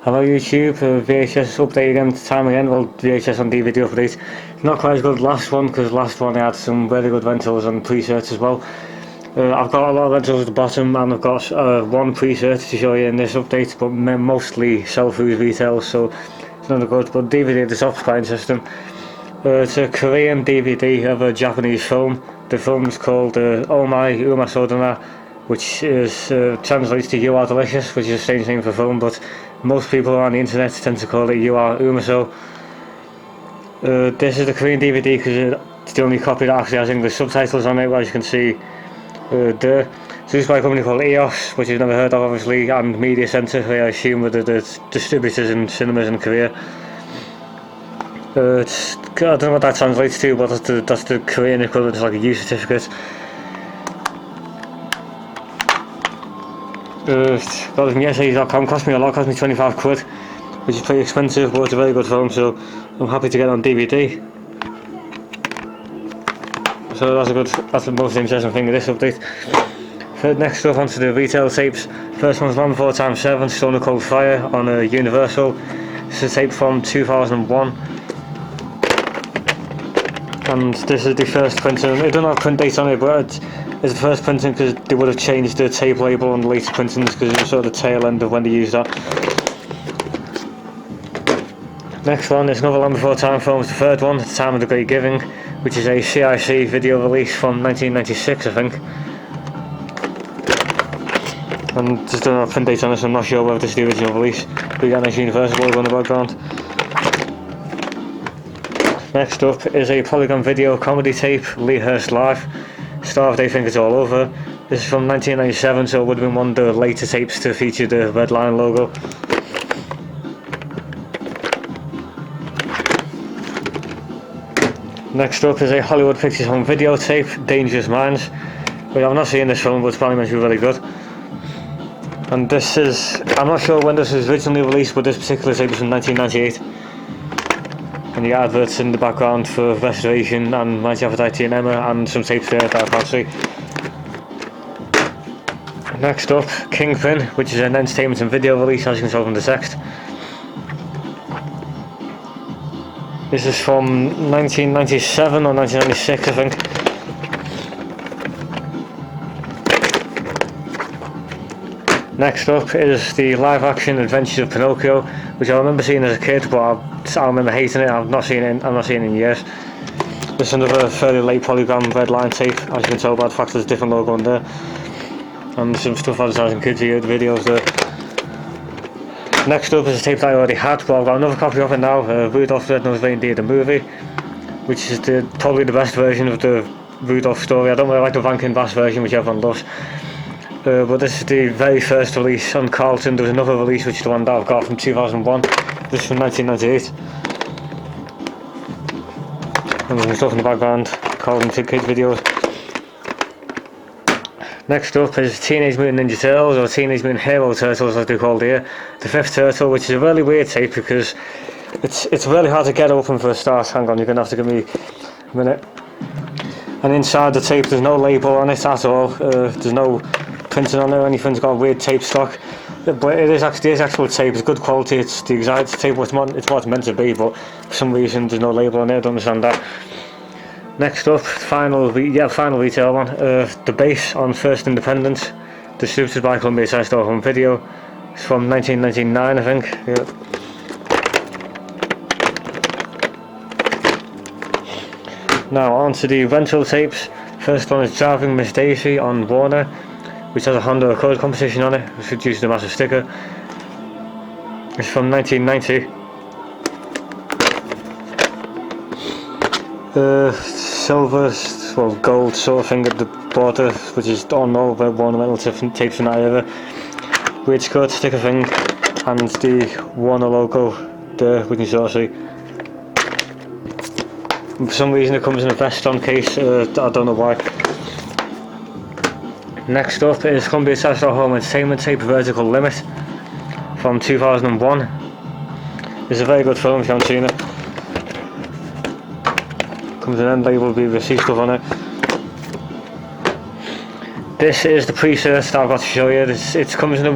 Hello YouTube, VHS update again, time again, well VHS on DVD update. Not quite as good as last one, because last one I had some very good rentals and pre-search as well. I've got a lot of rentals at the bottom, and I've got one pre-search to show you in this update, but mostly sell-through retail, so it's not good. But DVD at the top is quite interesting. It's a Korean DVD of a Japanese film. The film is called Oh My Uma Sodana, which is translates to You Are Delicious, which is a strange name for a film, but most people on the internet tend to call it You Are Umaso. This is the Korean DVD because it's the only copy that actually has English subtitles on it, as you can see there. So this is by a company called EOS, which you've never heard of obviously, and Media Center, who I assume are the distributors in cinemas in Korea. I don't know what that translates to, but that's the Korean equivalent, like a U certificate. Got it from yesay.com, cost me a lot, cost me 25 quid, which is pretty expensive, but it's a very good film, so I'm happy to get it on DVD. So that's the most interesting thing of this update. Next up, onto the retail tapes. First one's Land 4x7, Stone Cold Fire on Universal. This is a tape from 2001. And this is the first printing. It doesn't have print date on it, but it's the first printing because they would have changed the tape label on the later printings because it was sort of the tail end of when they used that. Next one is another Land Before Time film, it's the third one, The Time of the Great Giving, which is a CIC video release from 1996, I think. And just don't have print date on this, I'm not sure whether this is the original release. We got a nice Universal logo in the background. Next up is a Polygon video comedy tape, Lee Hurst Live. Starved, They Think It's All Over. This is from 1997, so it would have been one of the later tapes to feature the Red Lion logo. Next up is a Hollywood Pictures home video tape, Dangerous Minds. Well, I've not seen this film, but it's probably meant to be really good. And this is, I'm not sure when this was originally released, but this particular tape is from 1998. And the adverts in the background for Restoration and Mighty Aphrodite and Emma, and some tapes there that I can't see. Next up, Kingpin, which is an entertainment and video release, as you can tell from the text. This is from 1997 or 1996, I think. Next up is the live action Adventures of Pinocchio, which I remember seeing as a kid, but I remember hating it. I'm not seeing it in years. This is another fairly late Polygon Red Line tape, as you can tell by the fact there's a different logo on there. And some stuff advertising kids videos there. Next up is a tape that I already had, but I've got another copy of it now, Rudolph the Red-Nosed Reindeer the movie, which is probably the best version of the Rudolph story. I don't really like the Rankin Bass version, which everyone loves. But this is the very first release on Carlton. There was another release, which is the one that I've got from 2001. This is from 1998. And there's stuff in the background, Carlton kids videos. Next up is Teenage Mutant Ninja Turtles, or Teenage Mutant Hero Turtles as they're called here. The fifth turtle, which is a really weird tape because it's really hard to get open for a start. Hang on, you're going to have to give me a minute. And inside the tape there's no label on it at all. There's no printing on it or anything. It's got a weird tape stock. But it is actual tape, it's good quality, it's the exact tape, it's what it's meant to be, but for some reason there's no label on it, I don't understand that. Next up, final retail one, The Base on First Independence, distributed by Columbia TriStar Home Video. It's from 1999, I think. Yeah. Now on to the rental tapes. First one is Driving Miss Daisy on Warner, which has a Honda Accord competition on it, which reduces a massive sticker. It's from 1990. Silver, well, gold sort of thing at the border, which is ornamental tapes from that era. Weird skirt sticker thing, and the Warner logo there, we can sort of see. For some reason it comes in a Veston case, I don't know why. Next up is Columbia TriStar Home Entertainment tape, Vertical Limit, from 2001. It's a very good film if you haven't seen it. Comes an end label with receipt stuff on it. This is the pre-search that I've got to show you. It comes in a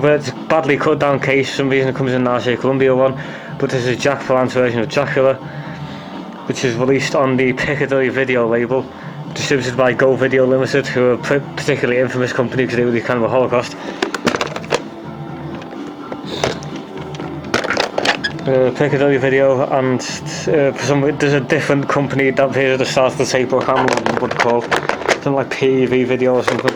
badly cut down case. For some reason it comes in an RCA Columbia one, but this is Jack Palance version of Dracula, which is released on the Piccadilly Video label, distributed by Go Video Limited, who are a particularly infamous company because they were the kind of a Holocaust. Piccadilly Video, and for some reason there's a different company that appears at the start of the tape, but I can't remember what it's called. Something like PEV Video or something.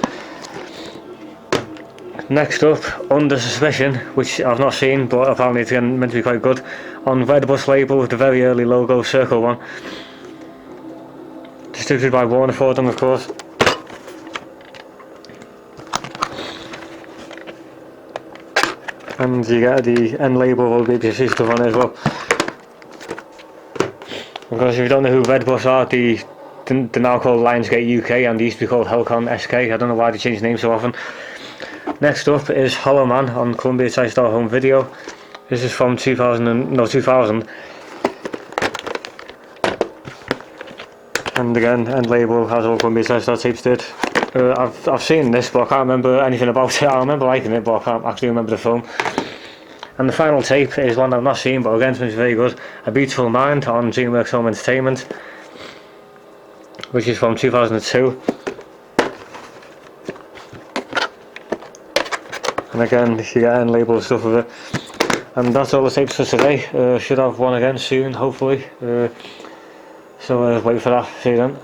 Next up, Under Suspicion, which I've not seen, but apparently it's meant to be quite good, on Redbus label with the very early logo, circle one. Distributed by Warner for them, of course. And you get the end label of BBC stuff on it as well. Of course, if you don't know who Redbus are, they're now called Lionsgate UK, and they used to be called Helcon SK. I don't know why they change names so often. Next up is Hollow Man on Columbia TriStar Home Video. This is from 2000. And again, end label has all Columbia TriStar tapes did. I've seen this, but I can't remember anything about it. I remember liking it, but I can't actually remember the film. And the final tape is one I've not seen, but again, it's very good. A Beautiful Mind on DreamWorks Home Entertainment, which is from 2002. And again, you get end label stuff with it. And that's all the tapes for today. Should have one again soon, hopefully. So wait for that. See you then.